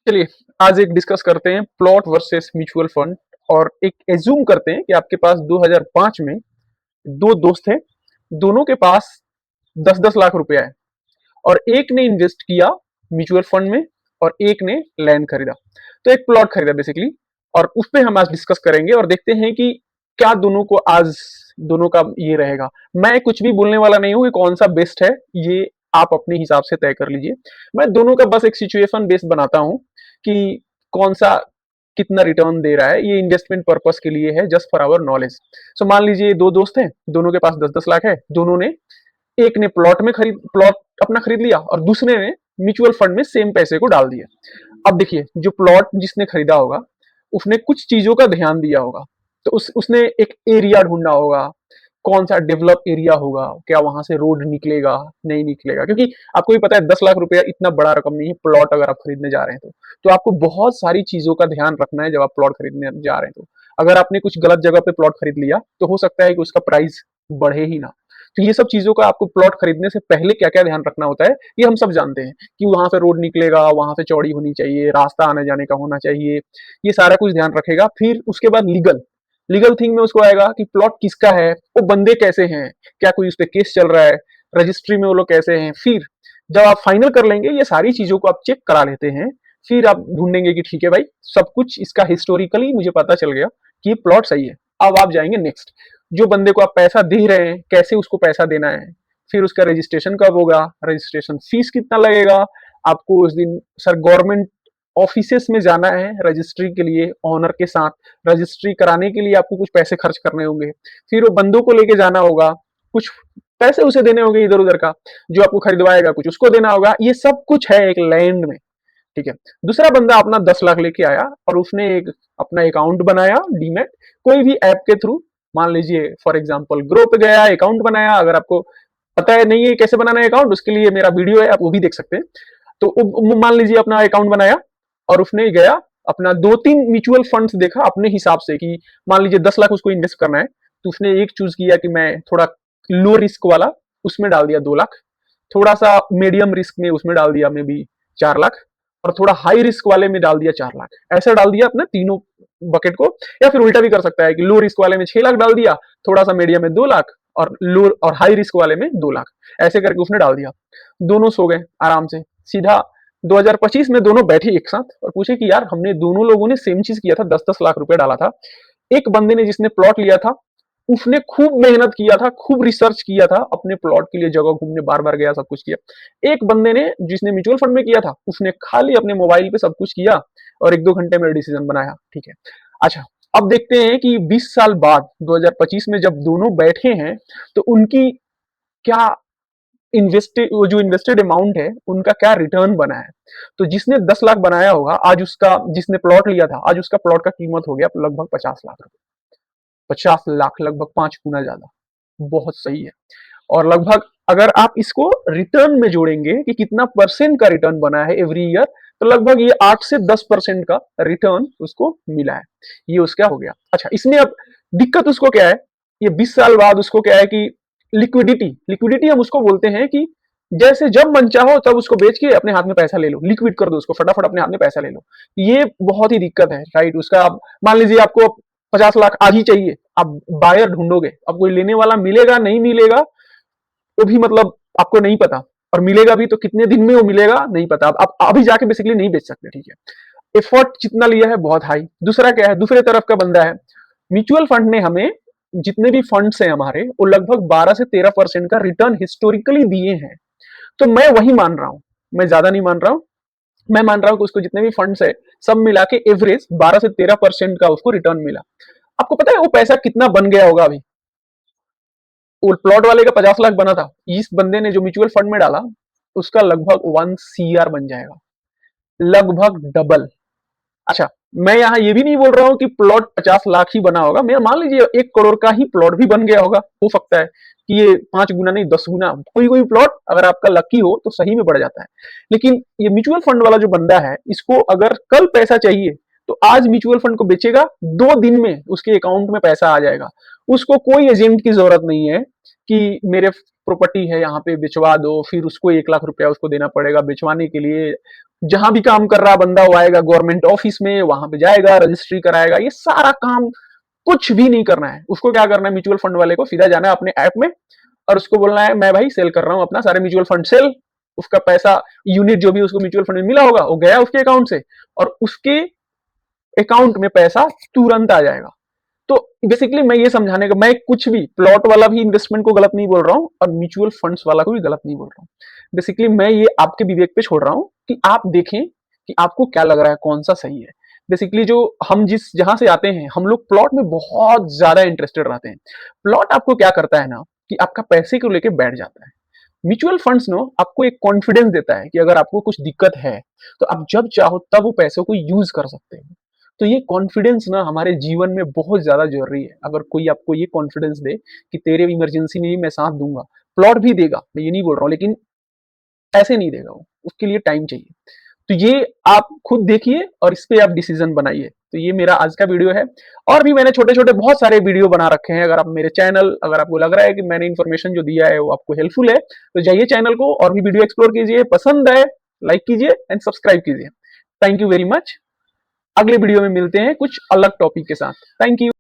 चलिए, आज एक डिस्कस करते हैं प्लॉट वर्सेस म्यूचुअल फंड। और एक एज्यूम करते हैं कि आपके पास 2005 में दो दोस्त हैं, दोनों के पास 10-10 लाख रुपया है और एक ने इन्वेस्ट किया म्यूचुअल फंड में और एक ने लैंड खरीदा। तो एक प्लॉट खरीदा बेसिकली, और उस पे हम आज डिस्कस करेंगे और देखते हैं कि क्या दोनों को आज दोनों का ये रहेगा। मैं कुछ भी बोलने वाला नहीं हूं कि कौन सा बेस्ट है, ये आप अपने हिसाब से तय कर लीजिए। मैं दोनों का बस एक सिचुएशन बेस्ड बनाता हूं कि कौन सा कितना रिटर्न दे रहा है। ये इन्वेस्टमेंट पर्पस के लिए है, जस्ट फॉर आवर नॉलेज। सो मान लीजिए दो दोस्त हैं, दोनों के पास 10-10 लाख है। दोनों ने, एक ने प्लॉट अपना खरीद लिया और दूसरे ने म्यूचुअल फंड में सेम पैसे को डाल दिया। अब देखिए, जो प्लॉट जिसने खरीदा होगा उसने कुछ चीजों का ध्यान दिया होगा। तो उसने एक एरिया ढूंढा होगा, कौन सा डेवलप एरिया होगा, क्या वहां से रोड निकलेगा नहीं निकलेगा, क्योंकि आपको भी पता है 10 लाख रुपया इतना बड़ा रकम नहीं है प्लॉट अगर आप खरीदने जा रहे हैं तो आपको बहुत सारी चीजों का ध्यान रखना है जब आप प्लॉट खरीदने जा रहे हैं। तो अगर आपने कुछ गलत जगह पे प्लॉट खरीद लिया तो हो सकता है कि उसका प्राइस बढ़े ही ना। तो ये सब चीजों का आपको प्लॉट खरीदने से पहले क्या क्या ध्यान रखना होता है, ये हम सब जानते हैं कि वहां से रोड निकलेगा, वहां से चौड़ी होनी चाहिए, रास्ता आने जाने का होना चाहिए, ये सारा कुछ ध्यान रखेगा। फिर उसके बाद लीगल लीगल थिंग में उसको आएगा कि प्लॉट किसका है, वो बंदे कैसे हैं, क्या कोई उस पर केस चल रहा है, रजिस्ट्री में वो लोग कैसे हैं। फिर जब आप फाइनल कर लेंगे, ये सारी चीजों को आप चेक करा लेते हैं, फिर आप ढूंढेंगे कि ठीक है भाई, सब कुछ इसका हिस्टोरिकली मुझे पता चल गया कि ये प्लॉट सही है। अब आप जाएंगे नेक्स्ट, जो बंदे को आप पैसा दे रहे हैं कैसे उसको पैसा देना है, फिर उसका रजिस्ट्रेशन कब होगा, रजिस्ट्रेशन फीस कितना लगेगा, आपको उस दिन सर गवर्नमेंट ऑफिसेस में जाना है रजिस्ट्री के लिए ऑनर के साथ, रजिस्ट्री कराने के लिए आपको कुछ पैसे खर्च करने होंगे, फिर वो बंदों को लेके जाना होगा, कुछ पैसे उसे देने होंगे इधर उधर का, जो आपको खरीदवाएगा कुछ उसको देना होगा। ये सब कुछ है एक लैंड में, ठीक है। दूसरा बंदा अपना 10 लाख लेके आया और उसने एक अपना अकाउंट बनाया डीमैट, कोई भी ऐप के थ्रू। मान लीजिए फॉर एग्जांपल ग्रो पे गया, अकाउंट बनाया। अगर आपको पता है नहीं है कैसे बनाना है अकाउंट, उसके लिए मेरा वीडियो है, आप वो भी देख सकते हैं। तो मान लीजिए अपना अकाउंट बनाया और उसने गया अपना 2-3 म्यूचुअल फंड्स देखा अपने हिसाब से कि मान लीजिए 10 लाख उसको इन्वेस्ट करना है, तो उसने एक चूज किया कि मैं थोड़ा लो रिस्क वाला, उसमें डाल दिया 2 लाख, थोड़ा सा मीडियम रिस्क में उसमें डाल दिया मे बी 4 लाख, और थोड़ा हाई रिस्क वाले में डाल दिया 4 लाख। ऐसा डाल दिया अपने तीनों बकेट को। या फिर उल्टा भी कर सकता है कि लो रिस्क वाले में 6 लाख डाल दिया, थोड़ा सा मीडियम में 2 लाख, और लो और हाई रिस्क वाले में 2 लाख। ऐसे करके उसने डाल दिया। दोनों सो गए आराम से। सीधा 2025 में दोनों बैठे एक साथ और पूछे कि यार हमने दोनों लोगों ने सेम चीज किया था, 10-10 लाख रुपए डाला था। एक बंदे ने जिसने प्लॉट लिया था उसने खूब मेहनत किया था, खूब रिसर्च किया था, अपने प्लॉट के लिए जगह घूमने बार बार गया, सब कुछ किया। एक बंदे ने जिसने म्यूचुअल फंड में किया था उसने खाली अपने मोबाइल पे सब कुछ किया और 1-2 घंटे में डिसीजन बनाया, ठीक है। अच्छा, अब देखते हैं कि 20 साल बाद 2025 में जब दोनों बैठे हैं तो उनकी क्या इन्वेस्टेड, वो जो इन्वेस्टेड अमाउंट है उनका क्या रिटर्न बना है। तो जिसने 10 लाख बनाया होगा आज उसका, जिसने प्लॉट लिया था आज उसका प्लॉट का कीमत हो गया लगभग 50 लाख रुपए। 50 लाख, लगभग 5 गुना ज्यादा। बहुत सही है। और लगभग अगर आप इसको रिटर्न में जोड़ेंगे कि कितना परसेंट का रिटर्न बना है एवरी ईयर, तो लगभग ये 8 से 10% का रिटर्न उसको मिला है। ये उसका हो गया। अच्छा, इसमें अब दिक्कत उसको क्या है, ये 20 साल बाद उसको क्या है कि लिक्विडिटी लिक्विडिटी हम उसको बोलते हैं कि जैसे जब मन चाहो तब उसको बेच के अपने हाथ में पैसा ले लो, लिक्विड कर दो उसको, फटाफट अपने हाथ में पैसा ले लो। ये बहुत ही दिक्कत है, राइट। उसका आप मान लीजिए आपको 50 लाख आज ही चाहिए, आप बायर ढूंढोगे, अब कोई लेने वाला मिलेगा नहीं मिलेगा वो भी मतलब आपको नहीं पता, और मिलेगा भी तो कितने दिन में वो मिलेगा नहीं पता। आप अभी जाके बेसिकली नहीं बेच सकते, ठीक है। एफर्ट जितना लिया है बहुत हाई। दूसरा क्या है, दूसरे तरफ का बंदा है म्यूचुअल फंड ने हमें, जितने भी फंड्स हैं हमारे, वो लगभग 12 से 13% का रिटर्न हिस्टोरिकली दिए हैं। तो मैं वही मान रहा हूं, मैं ज्यादा नहीं मान रहा हूं। मैं मान रहा हूं कि उसको जितने भी फंड्स है सब मिला के एवरेज 12 से 13% का उसको रिटर्न मिला। आपको पता है वो पैसा कितना बन गया होगा अभी? वो प्लॉट वाले का 50 लाख बना था, इस बंदे ने जो म्यूचुअल फंड में डाला उसका लगभग 1 CR बन जाएगा, लगभग डबल। अच्छा, मैं यहाँ ये भी नहीं बोल रहा हूँ कि प्लॉट 50 लाख ही बना होगा। मैं मान लीजिए 1 करोड़ का ही प्लॉट भी बन गया होगा, हो सकता है कि ये 5 गुना नहीं 10 गुना, कोई कोई प्लॉट अगर आपका लकी हो तो सही में बढ़ जाता है। लेकिन ये म्यूचुअल फंड वाला जो बंदा है, इसको अगर कल पैसा चाहिए तो आज म्यूचुअल फंड को बेचेगा, 2 दिन में उसके अकाउंट में पैसा आ जाएगा। उसको कोई एजेंट की जरूरत नहीं है कि मेरे प्रॉपर्टी है यहाँ पे बेचवा दो, फिर उसको 1 लाख रुपया उसको देना पड़ेगा बेचवाने के लिए, जहां भी काम कर रहा बंदा वो आएगा गवर्नमेंट ऑफिस में, वहां पे जाएगा, रजिस्ट्री कराएगा, ये सारा काम कुछ भी नहीं करना है उसको। क्या करना है, म्यूचुअल फंड वाले को सीधा जाना है अपने ऐप में और उसको बोलना है मैं भाई सेल कर रहा हूं अपना सारे म्यूचुअल फंड सेल। उसका पैसा यूनिट जो भी उसको म्यूचुअल फंड में मिला होगा वो गया उसके अकाउंट से, और उसके अकाउंट में पैसा तुरंत आ जाएगा। तो बेसिकली मैं ये समझाने का, मैं कुछ भी प्लॉट वाला भी इन्वेस्टमेंट को गलत नहीं बोल रहा हूं और म्यूचुअल फंड्स वाला को भी गलत नहीं बोल रहा हूं। बेसिकली मैं ये आपके विवेक पे छोड़ रहा हूं कि आप देखें कि आपको क्या लग रहा है, कौन सा सही है। बेसिकली जो हम जिस जहां से आते हैं, हम लोग प्लॉट में बहुत ज्यादा इंटरेस्टेड रहते हैं। प्लॉट आपको क्या करता है ना कि आपका पैसे को लेके बैठ जाता है। म्यूचुअल फंड्स नो आपको एक कॉन्फिडेंस देता है कि अगर आपको कुछ दिक्कत है तो आप जब चाहो तब वो पैसों को यूज कर सकते हो। तो ये कॉन्फिडेंस ना हमारे जीवन में बहुत ज्यादा जरूरी है। अगर कोई आपको ये कॉन्फिडेंस दे कि तेरे इमरजेंसी में भी मैं साथ दूंगा, प्लॉट भी देगा, मैं ये नहीं बोल रहा हूँ, लेकिन ऐसे नहीं देगा वो, उसके लिए टाइम चाहिए। तो ये आप खुद देखिए और इस पे आप डिसीजन बनाइए। तो ये मेरा आज का वीडियो है, और भी मैंने छोटे छोटे बहुत सारे वीडियो बना रखे हैं। अगर आप मेरे चैनल, अगर आपको लग रहा है कि मैंने इन्फॉर्मेशन जो दिया है वो आपको हेल्पफुल है, तो जाइए चैनल को और भी वीडियो एक्सप्लोर कीजिए, पसंद है लाइक कीजिए एंड सब्सक्राइब कीजिए। Thank you very much. अगले वीडियो में मिलते हैं कुछ अलग टॉपिक के साथ। Thank you.